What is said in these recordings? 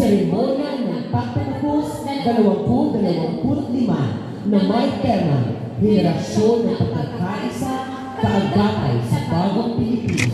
seremonya ng pagtatapos 2025 na may tema, Henerasyon ng Pagkakaisa, Kaagapay sa Bagong Pilipinas.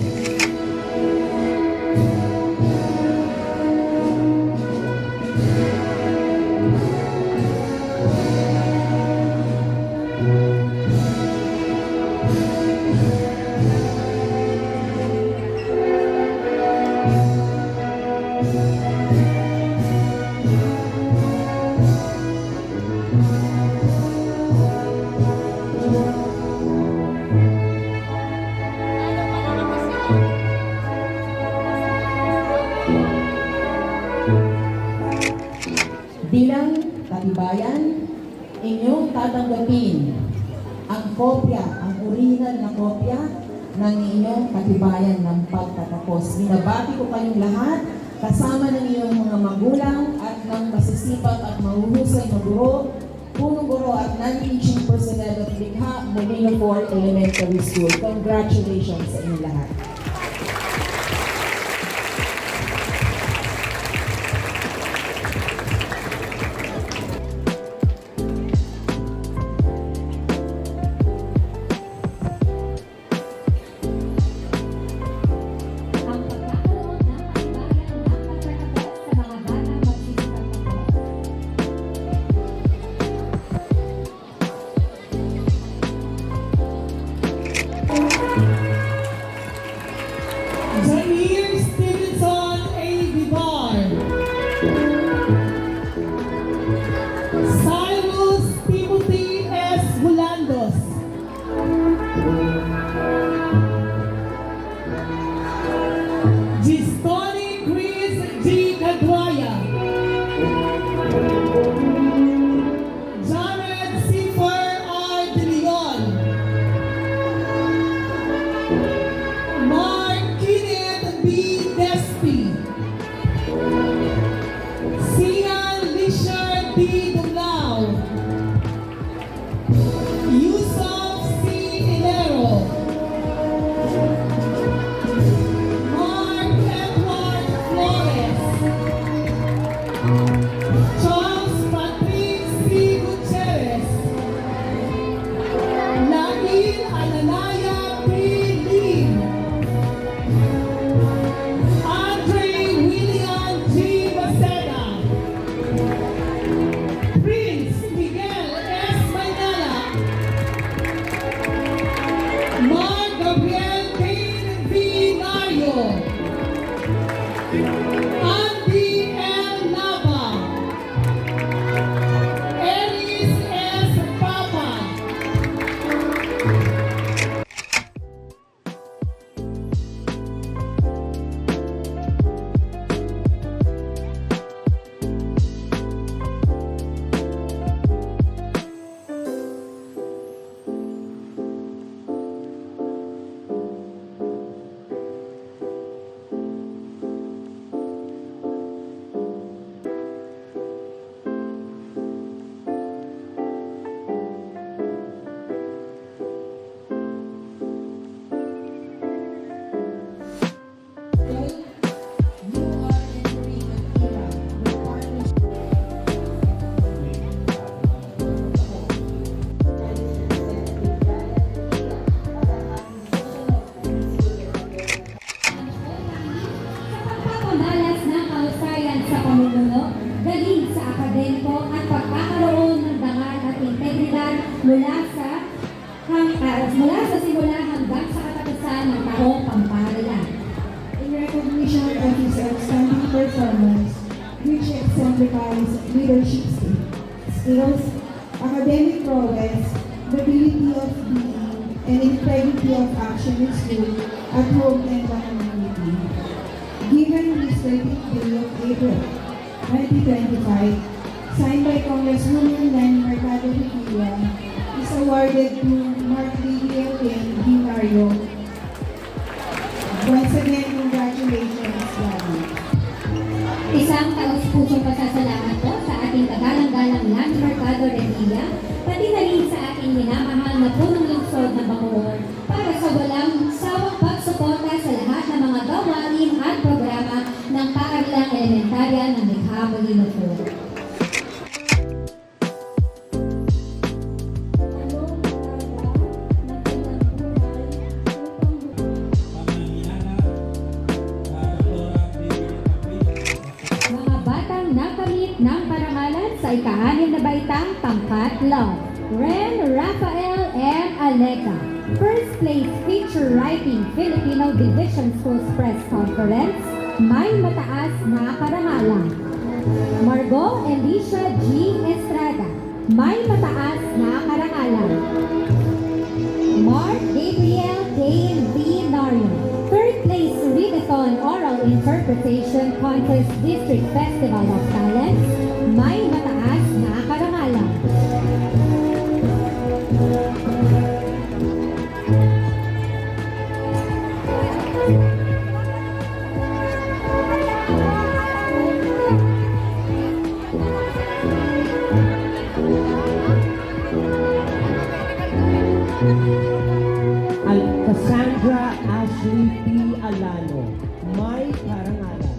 Bilang katibayan, inyong tatanggapin ang kopya, ang original na kopya ng inyong katibayan ng pagtatapos. Binabati ko kayong lahat, kasama ng inyong mga magulang at ng masisipag at mahuhusay na guro, punong guro at non-teaching personnel at likha Molino 4 Elementary School. Congratulations sa inyong lahat. Jair Stevenson A. Vivar, Cyrus Timothy S. Bulandos, Gistoni Chris G. Cadwaya, Jared Cipher R. De Leon, Mark Kenneth B. Despi, Sian Lisher D. Dumlao, Yusuf C. Ilero, Mark Edward Flores, Charles Patrick C. Gutierrez, Lail Alalaya P. Lim, Andre William G. Maceda, Prince Miguel S. Maynala, Mark Gabriel Kane V. Nario, Andy L. Nava, Eris S. Papa, Pagpapamalas ng kahusayan sa pamumuno, galing sa akademiko at pagkakaroon ng dangal at integridad mula sa simula hanggang sa katapusan ng taong pampahalagan. In recognition of his outstanding performance, which exemplifies leadership skills, academic prowess, nobility of being, and integrity of action in school, at home and the community. Given his 30th day of April 2025, signed by Congresswoman Lenny Mercado Revilla, is awarded to Mark Gabriel D. Mario. Once again, congratulations, Daddy. Isang taus-pusong pasasalamat po sa ating kagalang-galang Lenny Mercado Revilla, pati na rin sa ating minamahal na punong lungsod na Bacoor para sa walang sawang pagsuporta sa lahat ng mga gawain at programa ng paaralang elementarya ng Likha sa ika-6 na baitang Pangkat Love, Ren, Rafael, and Aleka. First place feature writing Filipino Division Schools Press Conference, may mataas na karangalan. Margot Elisha G. Estrada, may mataas na karangalan. Mark Gabriel Dane V. Nario, third place Readathon Oral Interpretation Contest District Festival of Talents, may mataas na karangalan. Cassandra Ashley P. Alano, may karangalan.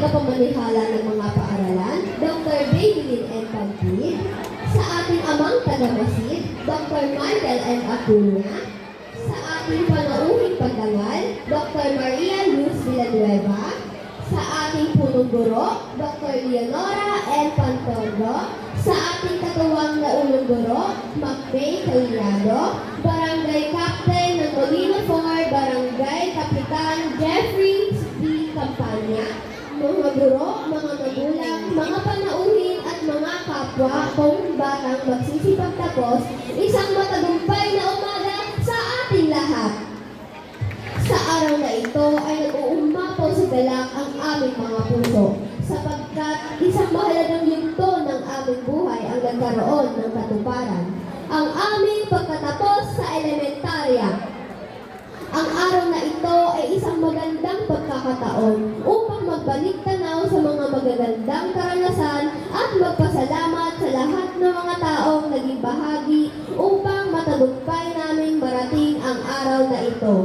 tagapamanihala ng mga paaralan, Dr. Bailyn N. Pampid, sa ating amang tagamasid, Dr. Michael N. Acuña, sa ating panauhing pagdangal, Dr. Maria Luz Villanueva, sa ating punong guro, Dr. Leonora N. Pantordo, sa ating katuwang na ulong guro, Macbay Caliado, Barangay Captain ng Molino 4, Barangay guro, mga magulang, mga panauhin at mga kapwa kong batang magsisipagtapos, isang matagumpay na umaga sa ating lahat. Sa araw na ito ay nag-uumapaw sa galak ang aming mga puso, sapagkat isang mahalagang yugto ng aming buhay ang nagkaroon ng katuparan, ang aming pagkatapos sa elementarya. Ang araw na ito ay isang magandang pagkakataon upang magbalik tanaw sa mga magagandang karanasan at magpasalamat sa lahat ng mga taong naging bahagi upang matagumpay naming marating ang araw na ito.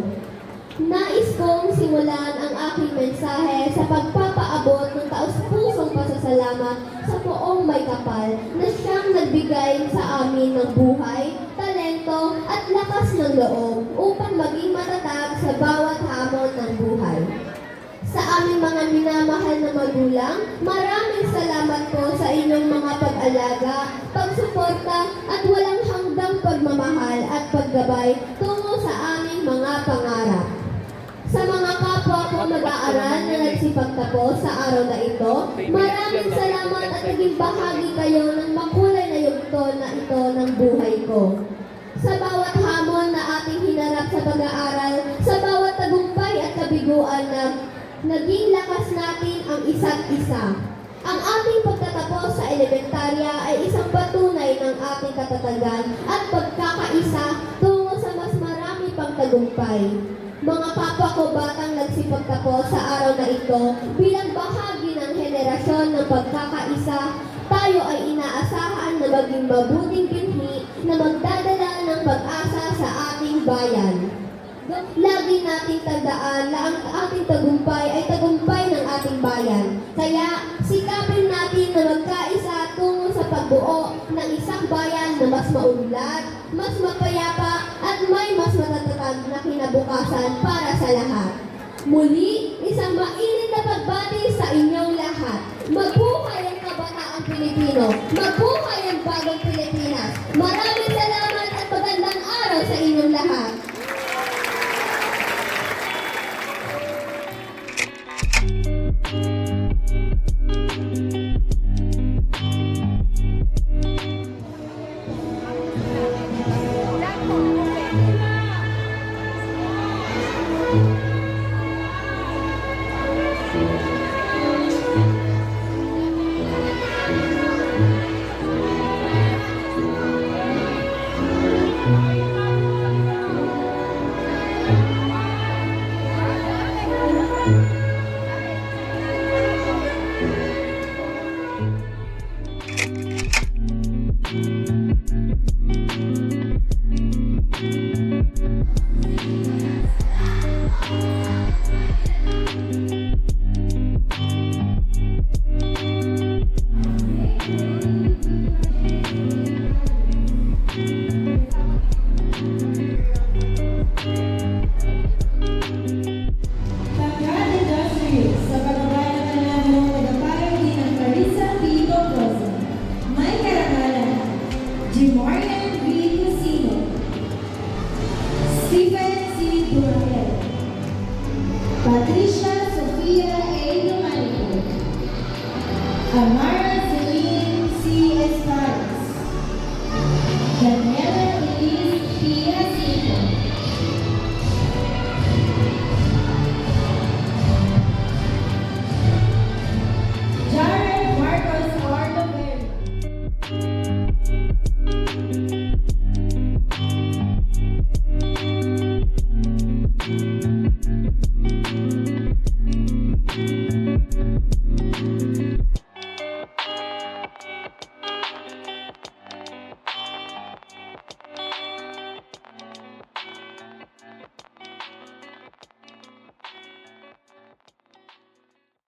Nais kong simulan ang aking mensahe sa pagpapaabot ng taus-pusong pasasalamat sa Poong May Kapal na siyang nagbigay sa amin ng buhay, talento at lakas ng loob upang maging matatag sa bawat hamon ng buhay. Sa aming mga minamahal na magulang, maraming salamat po sa inyong mga pag-alaga, pagsuporta at walang hanggang pagmamahal at paggabay tungo sa aming mga pangarap. Sa mga kapwa ko mag-aaral na nagsipagtapos sa araw na ito, maraming salamat at naging bahagi kayo ng makulay na yugto na ito ng buhay ko. Sa bawat hamon na ating hinarap sa pag-aaral, sa bawat tagumpay at kabiguan na naging lakas natin ang isa't isa. Ang ating pagtatapos sa elementarya ay isang patunay ng ating katatagan at pagkakaisa tungo sa mas marami pang tagumpay. Mga kapwa ko batang nagsipagtapos sa araw na ito, bilang bahagi ng henerasyon ng pagkakaisa, tayo ay inaasahan na maging mabuting binhi na magdadala ng pag-asa sa ating bayan. Lagi nating tandaan na ang ating tagumpay ay tagumpay ng ating bayan. Kaya sikapin natin na magkaisa tungo sa pagbuo ng isang bayan na mas maunlad, mas mapayapa at may mas matatatag na kinabukasan para sa lahat. Muli, isang mainit na pagbati sa inyong lahat. Mabuhay ang kabataang Pilipino! Mabuhay ang bagong Pilipinas! Maraming salamat at magandang araw sa inyong lahat!